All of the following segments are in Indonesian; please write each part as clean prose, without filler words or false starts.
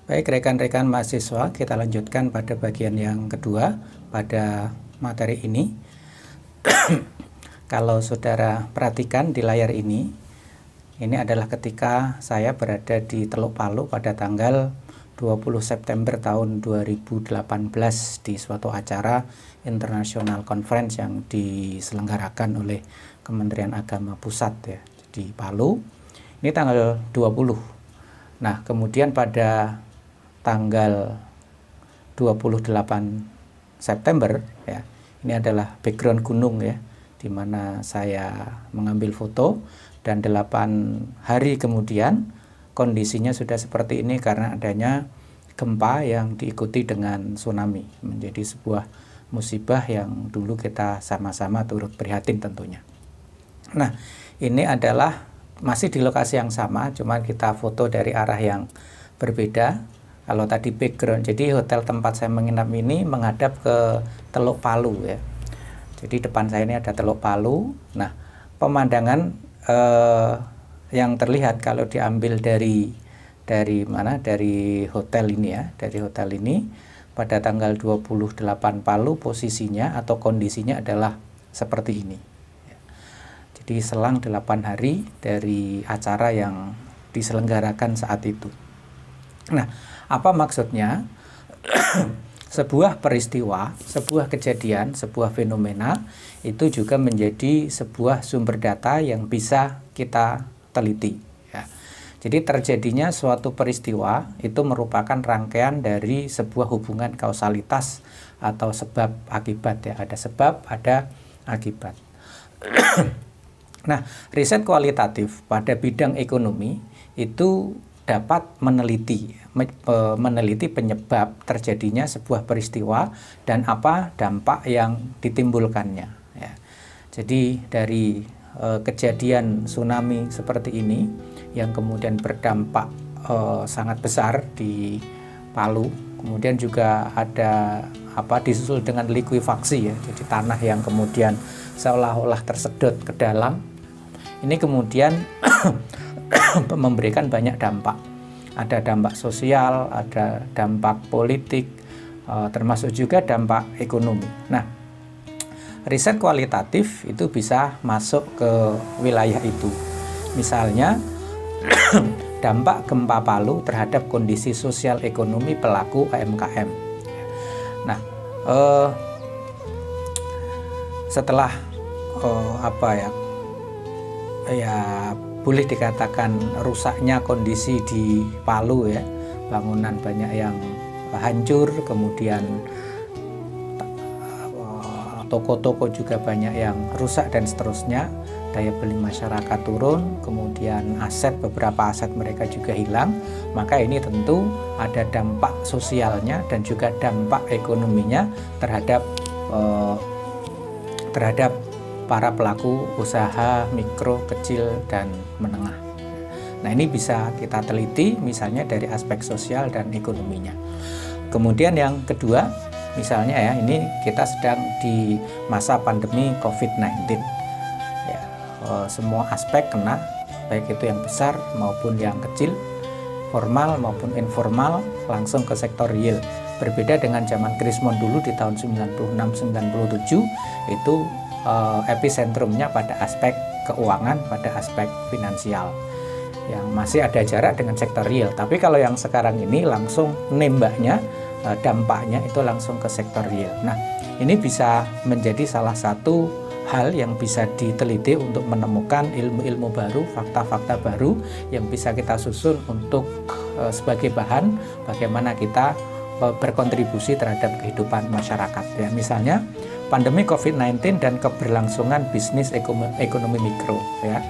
Baik rekan-rekan mahasiswa, kita lanjutkan pada bagian yang kedua pada materi ini. Kalau saudara perhatikan di layar ini adalah ketika saya berada di Teluk Palu pada tanggal 20 September tahun 2018 di suatu acara International Conference yang diselenggarakan oleh Kementerian Agama Pusat ya, di Palu. Ini tanggal 20. Nah, kemudian pada tanggal 28 September ya, ini adalah background gunung ya, di mana saya mengambil foto, dan 8 hari kemudian kondisinya sudah seperti ini karena adanya gempa yang diikuti dengan tsunami. Menjadi sebuah musibah yang dulu kita sama-sama turut prihatin tentunya. Nah, ini adalah masih di lokasi yang sama, cuma kita foto dari arah yang berbeda. Kalau tadi background, jadi hotel tempat saya menginap ini menghadap ke Teluk Palu ya. Jadi depan saya ini ada Teluk Palu. Nah, pemandangan yang terlihat kalau diambil dari mana? Dari hotel ini ya, dari hotel ini pada tanggal 28 Palu posisinya atau kondisinya adalah seperti ini. Jadi selang 8 hari dari acara yang diselenggarakan saat itu. Nah, apa maksudnya? Sebuah peristiwa, sebuah kejadian, sebuah fenomena itu juga menjadi sebuah sumber data yang bisa kita teliti ya. Jadi terjadinya suatu peristiwa itu merupakan rangkaian dari sebuah hubungan kausalitas atau sebab akibat ya. Ada sebab, ada akibat. Nah, riset kualitatif pada bidang ekonomi itu dapat meneliti penyebab terjadinya sebuah peristiwa dan apa dampak yang ditimbulkannya ya. Jadi dari kejadian tsunami seperti ini yang kemudian berdampak sangat besar di Palu, kemudian juga ada disusul dengan likuifaksi ya, jadi tanah yang kemudian seolah-olah tersedot ke dalam. Ini kemudian memberikan banyak dampak. Ada dampak sosial, ada dampak politik, termasuk juga dampak ekonomi. Nah, riset kualitatif itu bisa masuk ke wilayah itu. Misalnya, dampak gempa Palu terhadap kondisi sosial ekonomi pelaku UMKM. Nah, setelah boleh dikatakan rusaknya kondisi di Palu ya, bangunan banyak yang hancur, kemudian toko-toko juga banyak yang rusak dan seterusnya, daya beli masyarakat turun, kemudian beberapa aset mereka juga hilang, maka ini tentu ada dampak sosialnya dan juga dampak ekonominya terhadap para pelaku usaha mikro, kecil, dan menengah. Nah, ini bisa kita teliti misalnya dari aspek sosial dan ekonominya. Kemudian yang kedua, misalnya ya, ini kita sedang di masa pandemi COVID-19. Ya, semua aspek kena, baik itu yang besar maupun yang kecil, formal maupun informal, langsung ke sektor real. Berbeda dengan zaman Krismon dulu di tahun 96-97, itu episentrumnya pada aspek keuangan, pada aspek finansial, yang masih ada jarak dengan sektor real. Tapi kalau yang sekarang ini langsung nembaknya, dampaknya itu langsung ke sektor real. Nah, ini bisa menjadi salah satu hal yang bisa diteliti untuk menemukan ilmu-ilmu baru, fakta-fakta baru yang bisa kita susun untuk sebagai bahan bagaimana kita berkontribusi terhadap kehidupan masyarakat ya. Misalnya pandemi COVID-19 dan keberlangsungan bisnis ekonomi mikro ya.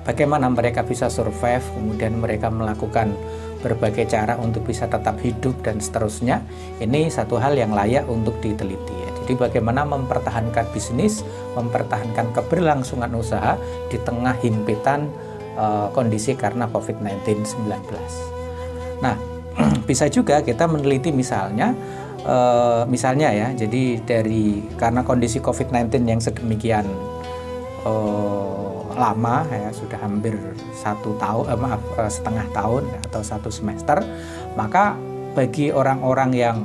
Bagaimana mereka bisa survive, kemudian mereka melakukan berbagai cara untuk bisa tetap hidup dan seterusnya. Ini satu hal yang layak untuk diteliti ya. Jadi bagaimana mempertahankan bisnis, mempertahankan keberlangsungan usaha di tengah himpitan kondisi karena COVID-19. Nah, bisa juga kita meneliti misalnya ya, jadi karena kondisi COVID-19 yang sedemikian lama ya, sudah hampir 1 tahun, setengah tahun atau 1 semester, maka bagi orang-orang yang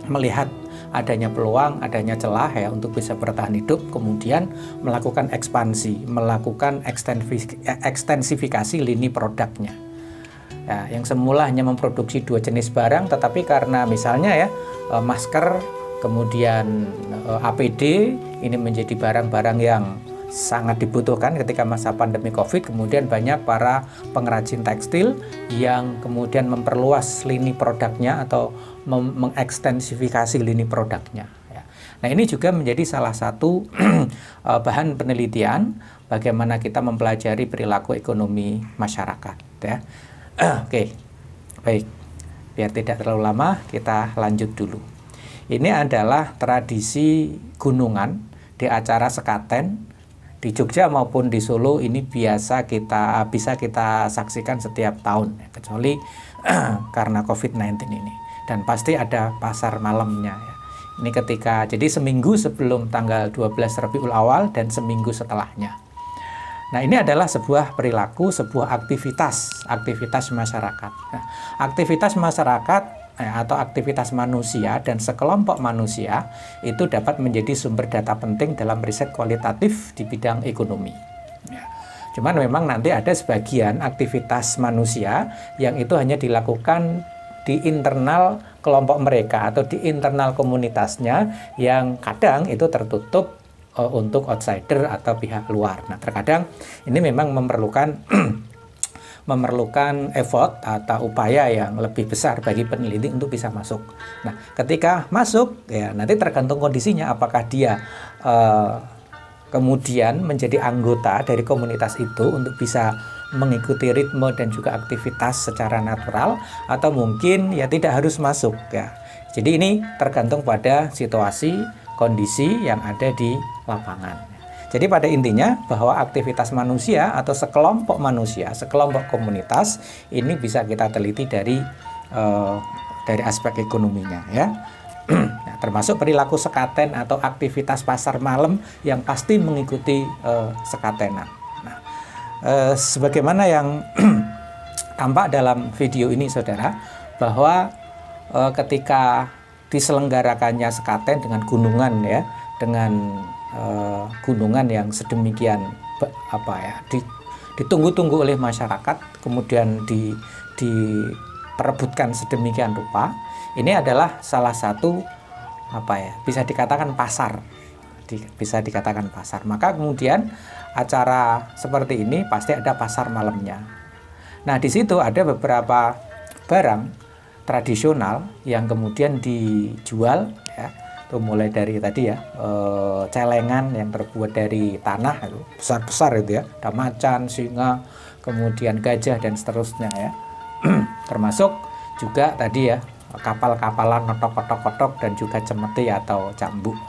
melihat adanya peluang, adanya celah ya untuk bisa bertahan hidup, kemudian melakukan ekspansi, melakukan ekstensifikasi lini produknya. Ya, yang semula hanya memproduksi 2 jenis barang, tetapi karena misalnya ya masker, kemudian APD ini menjadi barang-barang yang sangat dibutuhkan ketika masa pandemi COVID, kemudian banyak para pengrajin tekstil yang kemudian memperluas lini produknya atau mengekstensifikasi lini produknya. Nah, ini juga menjadi salah satu bahan penelitian bagaimana kita mempelajari perilaku ekonomi masyarakat. Ya. Oke, baik. Biar tidak terlalu lama, kita lanjut dulu. Ini adalah tradisi gunungan di acara sekaten. Di Jogja maupun di Solo ini bisa kita saksikan setiap tahun, kecuali karena COVID-19 ini. Dan pasti ada pasar malamnya ya. Ini jadi seminggu sebelum tanggal 12 Rabiul Awal dan seminggu setelahnya. Nah, ini adalah sebuah perilaku, sebuah aktivitas masyarakat. Nah, aktivitas masyarakat atau aktivitas manusia dan sekelompok manusia itu dapat menjadi sumber data penting dalam riset kualitatif di bidang ekonomi. Ya. Cuman memang nanti ada sebagian aktivitas manusia yang itu hanya dilakukan di internal kelompok mereka atau di internal komunitasnya, yang kadang itu tertutup untuk outsider atau pihak luar. Nah, terkadang ini memang memerlukan effort atau upaya yang lebih besar bagi peneliti untuk bisa masuk. Nah, ketika masuk ya nanti tergantung kondisinya, apakah dia kemudian menjadi anggota dari komunitas itu untuk bisa mengikuti ritme dan juga aktivitas secara natural, atau mungkin ya tidak harus masuk ya. Jadi ini tergantung pada situasi, kondisi yang ada di lapangan. Jadi pada intinya bahwa aktivitas manusia atau sekelompok manusia, sekelompok komunitas ini bisa kita teliti dari aspek ekonominya ya. Nah, termasuk perilaku sekaten atau aktivitas pasar malam yang pasti mengikuti sekatenan. Nah, sebagaimana yang tampak dalam video ini saudara, bahwa ketika diselenggarakannya sekaten dengan gunungan ya, dengan gunungan yang sedemikian ditunggu-tunggu oleh masyarakat, kemudian diperebutkan sedemikian rupa, ini adalah salah satu bisa dikatakan pasar, maka kemudian acara seperti ini pasti ada pasar malamnya. Nah, di situ ada beberapa barang tradisional yang kemudian dijual ya. Mulai dari tadi ya celengan yang terbuat dari tanah besar-besar itu ya, ada macan, singa, kemudian gajah dan seterusnya ya. Termasuk juga tadi ya kapal-kapalan otok-otok dan juga cemeti atau cambuk.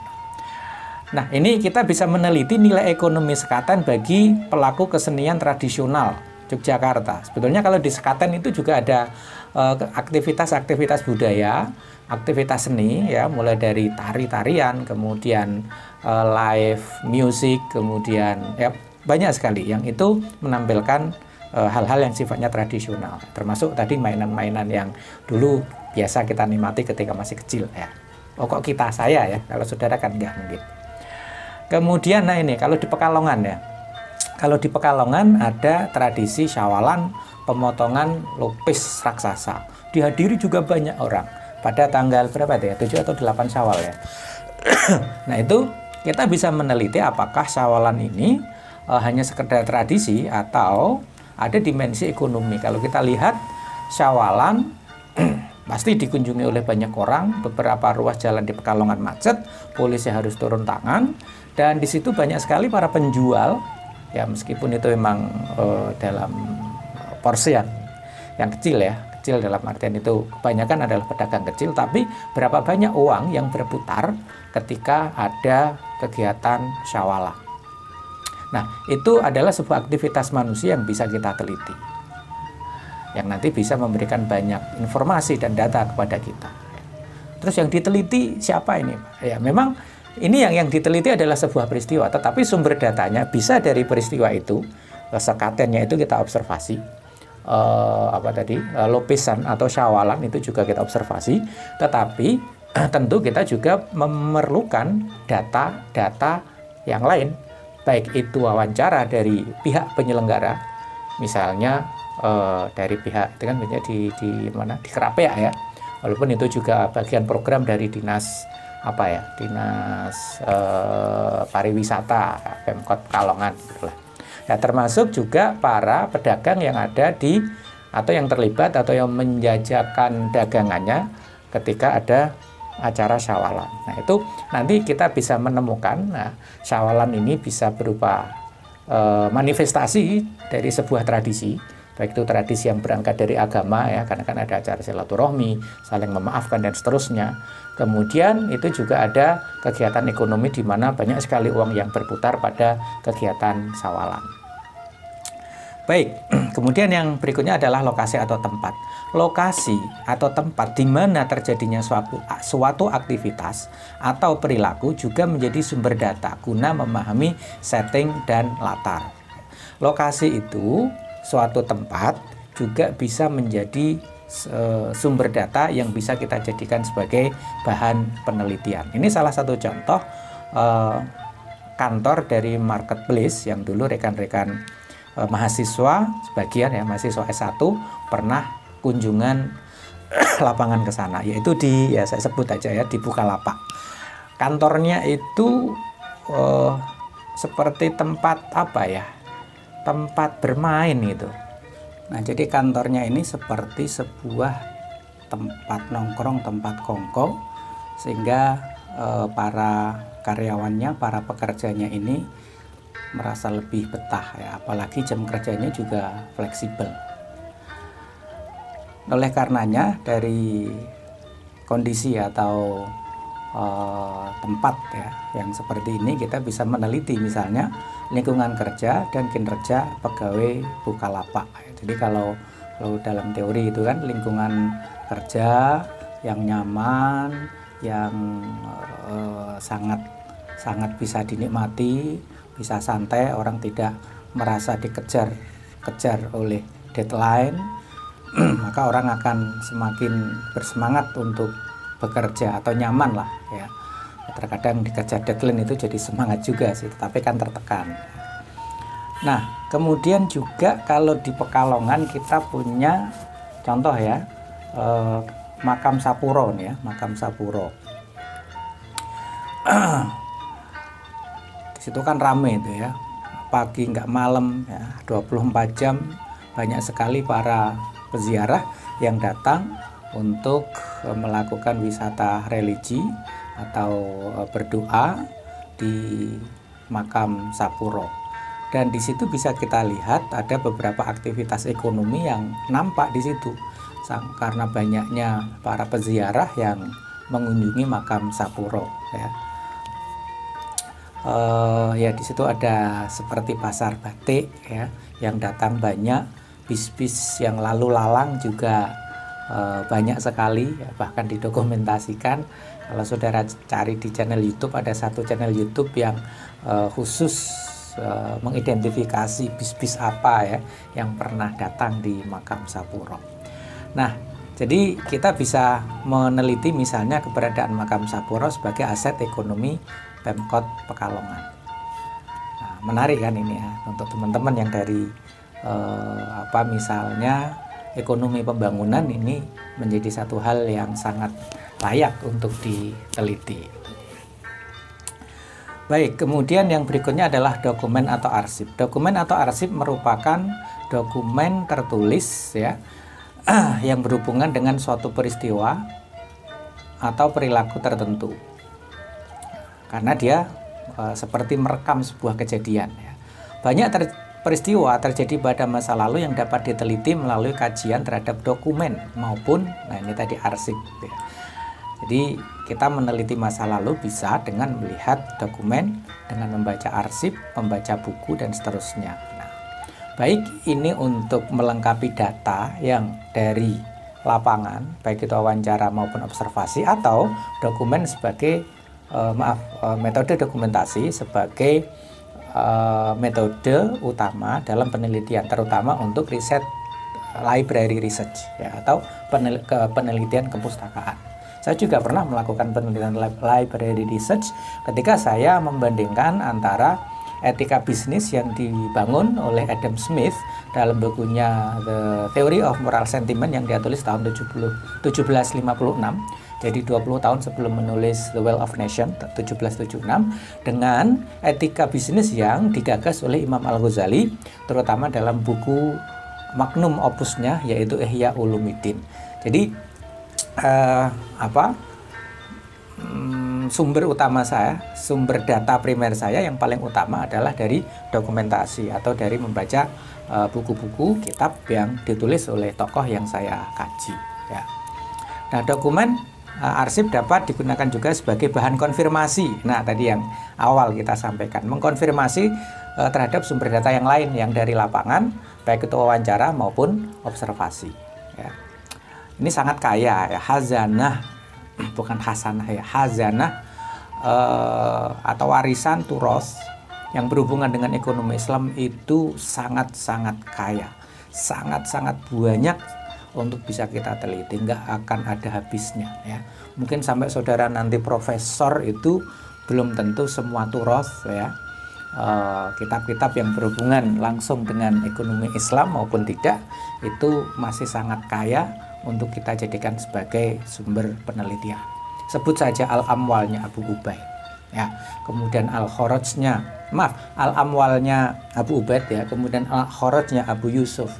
Nah, ini kita bisa meneliti nilai ekonomi sekaten bagi pelaku kesenian tradisional Yogyakarta. Sebetulnya kalau di sekaten itu juga ada aktivitas-aktivitas budaya, aktivitas seni ya, mulai dari tari-tarian, kemudian live music, kemudian ya banyak sekali yang itu menampilkan hal-hal yang sifatnya tradisional, termasuk tadi mainan-mainan yang dulu biasa kita nikmati ketika masih kecil ya. Oh, kok saya ya, kalau saudara kan enggak mungkin. Kemudian nah ini kalau di Pekalongan ya. Kalau di Pekalongan ada tradisi syawalan pemotongan lupis raksasa. Dihadiri juga banyak orang pada tanggal berapa ya? 7 atau 8 Syawal ya. Nah, itu kita bisa meneliti apakah syawalan ini hanya sekedar tradisi atau ada dimensi ekonomi. Kalau kita lihat syawalan pasti dikunjungi oleh banyak orang, beberapa ruas jalan di Pekalongan macet, polisi harus turun tangan, dan di situ banyak sekali para penjual ya, meskipun itu memang dalam porsi yang kecil ya, kecil dalam artian itu kebanyakan adalah pedagang kecil, tapi berapa banyak uang yang berputar ketika ada kegiatan syawalan. Nah, itu adalah sebuah aktivitas manusia yang bisa kita teliti, yang nanti bisa memberikan banyak informasi dan data kepada kita. Terus yang diteliti siapa ini? Ya, memang Ini yang diteliti adalah sebuah peristiwa, tetapi sumber datanya bisa dari peristiwa itu, sekatennya itu kita observasi, lopesan atau syawalan itu juga kita observasi, tetapi tentu kita juga memerlukan data-data yang lain, baik itu wawancara dari pihak penyelenggara, misalnya dari pihak itu kan di Kerapia ya, walaupun itu juga bagian program dari dinas pariwisata Pemkot Pekalongan gitulah. Ya, termasuk juga para pedagang yang ada atau yang terlibat atau yang menjajakan dagangannya ketika ada acara syawalan. Nah, itu nanti kita bisa menemukan, syawalan ini bisa berupa manifestasi dari sebuah tradisi, baik itu tradisi yang berangkat dari agama ya, karena kan ada acara silaturahmi, saling memaafkan dan seterusnya. Kemudian itu juga ada kegiatan ekonomi di mana banyak sekali uang yang berputar pada kegiatan syawalan. Baik, kemudian yang berikutnya adalah lokasi atau tempat. Lokasi atau tempat di mana terjadinya suatu aktivitas atau perilaku juga menjadi sumber data guna memahami setting dan latar. Lokasi itu suatu tempat juga bisa menjadi sumber data yang bisa kita jadikan sebagai bahan penelitian. Ini salah satu contoh kantor dari marketplace yang dulu rekan-rekan mahasiswa, sebagian ya mahasiswa S1 pernah kunjungan lapangan ke sana, yaitu saya sebut aja ya, di Bukalapak. Kantornya itu seperti tempat tempat bermain gitu. Nah, jadi kantornya ini seperti sebuah tempat nongkrong, tempat kongko, sehingga para karyawannya, para pekerjanya ini merasa lebih betah ya, apalagi jam kerjanya juga fleksibel. Oleh karenanya dari kondisi atau tempat ya yang seperti ini kita bisa meneliti misalnya lingkungan kerja dan kinerja pegawai Bukalapak. Jadi kalau dalam teori itu kan lingkungan kerja yang nyaman, yang sangat bisa dinikmati, bisa santai, orang tidak merasa dikejar oleh deadline, maka orang akan semakin bersemangat untuk bekerja atau nyaman lah ya. Terkadang dikejar deadline itu jadi semangat juga sih, tetapi kan tertekan. Nah, kemudian juga kalau di Pekalongan kita punya contoh ya, makam Sapuro nih ya, makam Sapuro. Di situ kan rame itu ya, pagi nggak malam ya, 24 jam banyak sekali para peziarah yang datang untuk melakukan wisata religi atau berdoa di makam Sapuro. Dan di situ bisa kita lihat ada beberapa aktivitas ekonomi yang nampak di situ karena banyaknya para peziarah yang mengunjungi makam Sapuro ya. Ya di situ ada seperti pasar batik ya, yang datang banyak, bis-bis yang lalu lalang juga banyak sekali ya, bahkan didokumentasikan. Kalau saudara cari di channel YouTube, ada satu channel YouTube yang khusus mengidentifikasi bis-bis apa ya yang pernah datang di makam Sapuro. Nah, jadi kita bisa meneliti misalnya keberadaan makam Sapuro sebagai aset ekonomi Pemkot Pekalongan. Nah, menarik kan ini ya untuk teman-teman yang dari misalnya ekonomi pembangunan, ini menjadi satu hal yang sangat layak untuk diteliti. Baik, kemudian yang berikutnya adalah dokumen atau arsip. Dokumen atau arsip merupakan dokumen tertulis ya yang berhubungan dengan suatu peristiwa atau perilaku tertentu. Karena dia seperti merekam sebuah kejadian ya. Banyak peristiwa terjadi pada masa lalu yang dapat diteliti melalui kajian terhadap dokumen maupun ini tadi arsip ya. Jadi kita meneliti masa lalu bisa dengan melihat dokumen, dengan membaca arsip, membaca buku dan seterusnya. Nah, baik ini untuk melengkapi data yang dari lapangan, baik itu wawancara maupun observasi, atau dokumen sebagai metode dokumentasi sebagai metode utama dalam penelitian, terutama untuk riset library research ya, atau penelitian kepustakaan. Saya juga pernah melakukan penelitian library research ketika saya membandingkan antara etika bisnis yang dibangun oleh Adam Smith dalam bukunya The Theory of Moral Sentiment yang dia tulis tahun 1756. Jadi 20 tahun sebelum menulis The Wealth of Nation 1776, dengan etika bisnis yang digagas oleh Imam Al-Ghazali, terutama dalam buku magnum opusnya yaitu Ihya Ulumuddin. Jadi sumber utama saya, sumber data primer saya yang paling utama adalah dari dokumentasi atau dari membaca buku-buku kitab yang ditulis oleh tokoh yang saya kaji ya. Nah, dokumen arsip dapat digunakan juga sebagai bahan konfirmasi. Nah, tadi yang awal kita sampaikan, mengkonfirmasi terhadap sumber data yang lain yang dari lapangan, baik itu wawancara maupun observasi ya. Ini sangat kaya ya, hazanah, bukan hasanah ya, hazanah atau warisan turos yang berhubungan dengan ekonomi Islam itu sangat-sangat kaya, sangat-sangat banyak untuk bisa kita teliti, nggak akan ada habisnya ya. Mungkin sampai saudara nanti profesor itu belum tentu semua turos ya, kitab-kitab yang berhubungan langsung dengan ekonomi Islam maupun tidak, itu masih sangat kaya untuk kita jadikan sebagai sumber penelitian. Sebut saja Al-Amwalnya Abu Ubaid ya, kemudian Al-Amwalnya Abu Ubaid ya, kemudian Al-Khorajnya Abu Yusuf,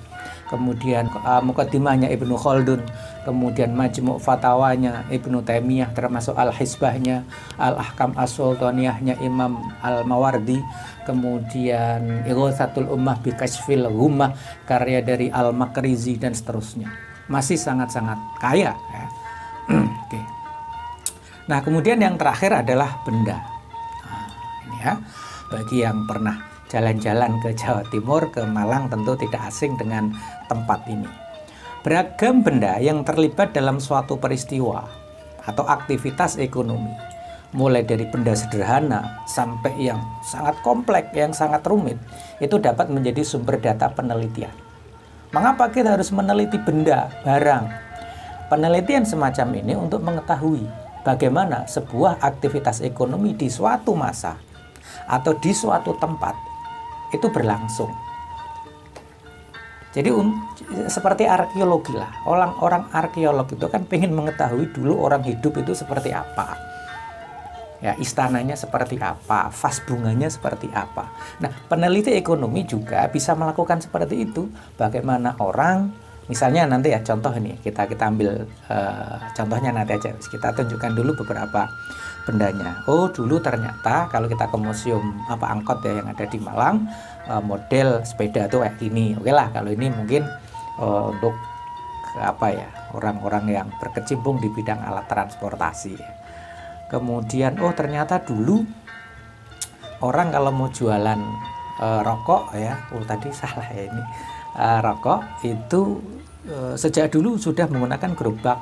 kemudian Muqaddimahnya Ibnu Khaldun, kemudian Majmu' Fatawanya Ibnu Taimiyah, termasuk Al-Hisbahnya, Al-Ahkam As-Sultaniyahnya Imam Al-Mawardi, kemudian Ighatsatul Ummah bi Kashfil Ghummah karya dari Al-Makrizi, dan seterusnya. Masih sangat-sangat kaya ya. Oke. Nah, kemudian yang terakhir adalah benda. Nah, ini ya, bagi yang pernah jalan-jalan ke Jawa Timur, ke Malang, tentu tidak asing dengan tempat ini. Beragam benda yang terlibat dalam suatu peristiwa atau aktivitas ekonomi, mulai dari benda sederhana sampai yang sangat kompleks, yang sangat rumit, itu dapat menjadi sumber data penelitian. Mengapa kita harus meneliti benda, barang? Penelitian semacam ini untuk mengetahui bagaimana sebuah aktivitas ekonomi di suatu masa atau di suatu tempat itu berlangsung. Jadi seperti arkeologi lah, orang arkeolog itu kan pengen mengetahui dulu orang hidup itu seperti apa ya, istananya seperti apa, vas bunganya seperti apa. Nah, peneliti ekonomi juga bisa melakukan seperti itu. Bagaimana orang, misalnya nanti ya, contoh ini kita ambil contohnya nanti aja, kita tunjukkan dulu beberapa bendanya. Oh, dulu ternyata kalau kita ke museum angkot ya yang ada di Malang, model sepeda tuh kayak gini. Oke lah, kalau ini mungkin untuk orang-orang yang berkecimpung di bidang alat transportasi. Kemudian ternyata dulu orang kalau mau jualan rokok ya, tadi salah ya ini, rokok itu sejak dulu sudah menggunakan gerobak.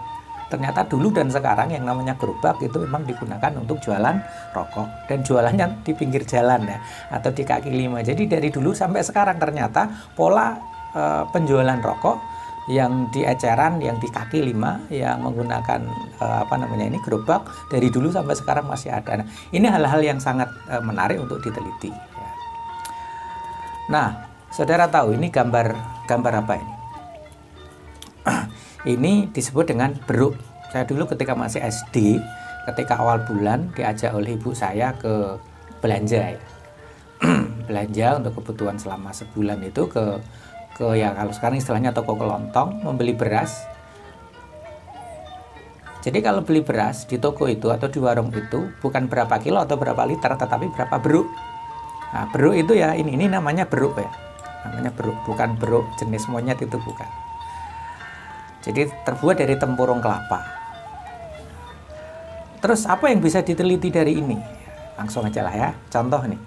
Ternyata dulu dan sekarang yang namanya gerobak itu memang digunakan untuk jualan rokok, dan jualannya di pinggir jalan ya, atau di kaki lima. Jadi dari dulu sampai sekarang ternyata pola penjualan rokok yang di eceran, yang di kaki lima, yang menggunakan gerobak, dari dulu sampai sekarang masih ada. Nah, ini hal-hal yang sangat menarik untuk diteliti ya. Nah, saudara tahu ini gambar apa ini? Ini disebut dengan beruk. Saya dulu ketika masih SD, ketika awal bulan diajak oleh ibu saya ke belanja ya. Belanja untuk kebutuhan selama sebulan itu ke ya kalau sekarang istilahnya toko kelontong, membeli beras. Jadi kalau beli beras di toko itu atau di warung itu bukan berapa kilo atau berapa liter, tetapi berapa beruk. Nah, beruk itu ya ini namanya beruk ya. Namanya beruk, bukan beruk jenis monyet, itu bukan. Jadi terbuat dari tempurung kelapa. Terus apa yang bisa diteliti dari ini? Langsung aja lah ya. Contoh nih.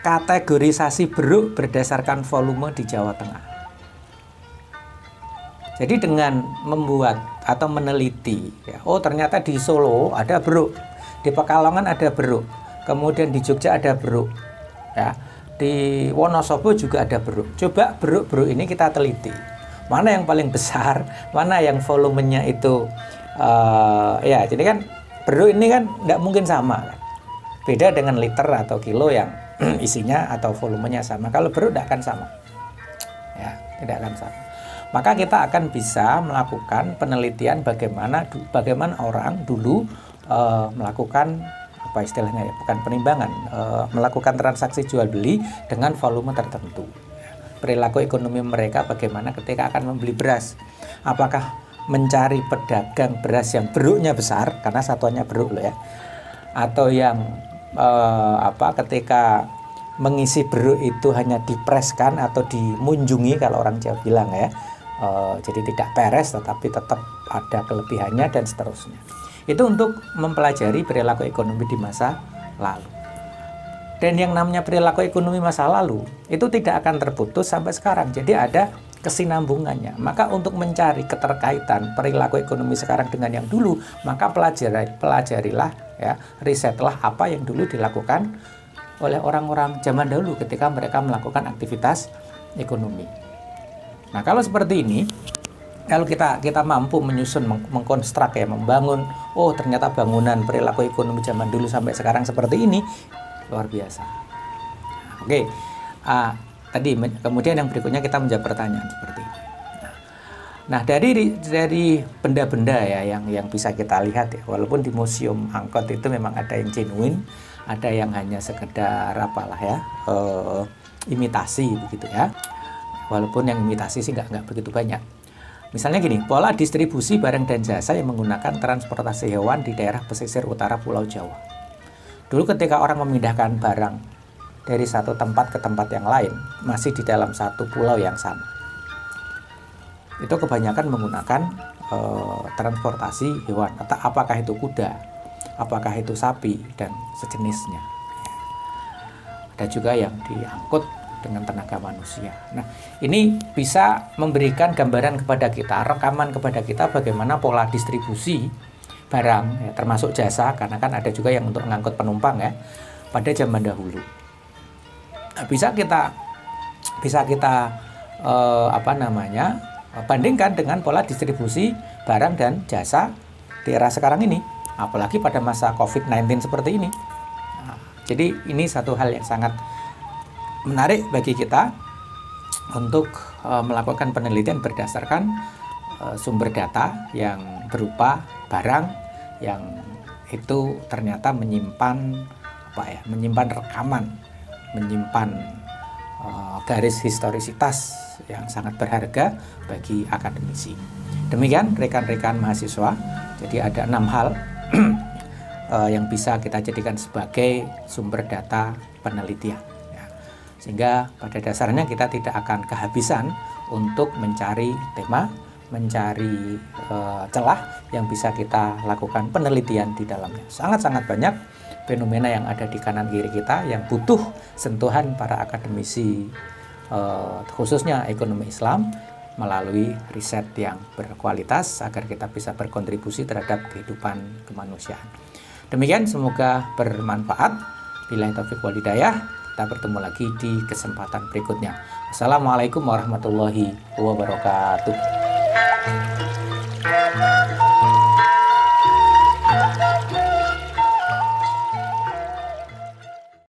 Kategorisasi beruk berdasarkan volume di Jawa Tengah. Jadi dengan membuat atau meneliti ya, ternyata di Solo ada beruk, di Pekalongan ada beruk, kemudian di Jogja ada beruk, ya, di Wonosobo juga ada beruk. Coba beruk-beruk ini kita teliti, mana yang paling besar, mana yang volumenya itu, ya, jadi kan beruk ini kan nggak mungkin sama, kan? Beda dengan liter atau kilo yang isinya atau volumenya sama. Kalau beruk tidak akan sama, ya, tidak akan sama. Maka kita akan bisa melakukan penelitian bagaimana orang dulu melakukan apa istilahnya ya, bukan penimbangan, melakukan transaksi jual beli dengan volume tertentu. Perilaku ekonomi mereka bagaimana ketika akan membeli beras. Apakah mencari pedagang beras yang beruknya besar karena satuannya beruk loh ya, atau yang ketika mengisi beruk itu hanya dipreskan atau dimunjungi kalau orang Jawa bilang ya. Jadi tidak peres tetapi tetap ada kelebihannya dan seterusnya. Itu untuk mempelajari perilaku ekonomi di masa lalu. Dan yang namanya perilaku ekonomi masa lalu itu tidak akan terputus sampai sekarang. Jadi ada kesinambungannya. Maka untuk mencari keterkaitan perilaku ekonomi sekarang dengan yang dulu, maka pelajarilah ya, risetlah apa yang dulu dilakukan oleh orang-orang zaman dahulu ketika mereka melakukan aktivitas ekonomi. Nah, kalau seperti ini, kalau kita mampu menyusun, mengkonstruk ya, membangun, oh ternyata bangunan perilaku ekonomi zaman dulu sampai sekarang seperti ini, luar biasa. Oke, tadi kemudian yang berikutnya kita menjawab pertanyaan seperti ini. Nah, dari benda-benda ya yang bisa kita lihat ya, walaupun di museum angkot itu memang ada yang genuine, ada yang hanya sekedar apalah ya, imitasi begitu ya. Walaupun yang imitasi sih nggak begitu banyak. Misalnya gini, pola distribusi barang dan jasa yang menggunakan transportasi hewan di daerah pesisir utara Pulau Jawa. Dulu ketika orang memindahkan barang dari satu tempat ke tempat yang lain, masih di dalam satu pulau yang sama, itu kebanyakan menggunakan transportasi hewan. Apakah itu kuda, apakah itu sapi, dan sejenisnya. Ada juga yang diangkut dengan tenaga manusia. Nah, ini bisa memberikan gambaran kepada kita, rekaman kepada kita bagaimana pola distribusi barang, ya, termasuk jasa, karena kan ada juga yang untuk mengangkut penumpang ya, pada zaman dahulu. Nah, bisa kita bandingkan dengan pola distribusi barang dan jasa di era sekarang ini, apalagi pada masa COVID-19 seperti ini. Nah, jadi ini satu hal yang sangat menarik bagi kita untuk melakukan penelitian berdasarkan sumber data yang berupa barang yang itu ternyata menyimpan rekaman, menyimpan garis historisitas yang sangat berharga bagi akademisi. Demikian rekan-rekan mahasiswa, jadi ada 6 hal yang bisa kita jadikan sebagai sumber data penelitian. Sehingga pada dasarnya kita tidak akan kehabisan untuk mencari tema, mencari celah yang bisa kita lakukan penelitian di dalamnya. Sangat-sangat banyak fenomena yang ada di kanan kiri kita yang butuh sentuhan para akademisi, khususnya ekonomi Islam, melalui riset yang berkualitas agar kita bisa berkontribusi terhadap kehidupan kemanusiaan. Demikian, semoga bermanfaat. Billahi taufiq wal hidayah. Kita bertemu lagi di kesempatan berikutnya. Assalamualaikum warahmatullahi wabarakatuh.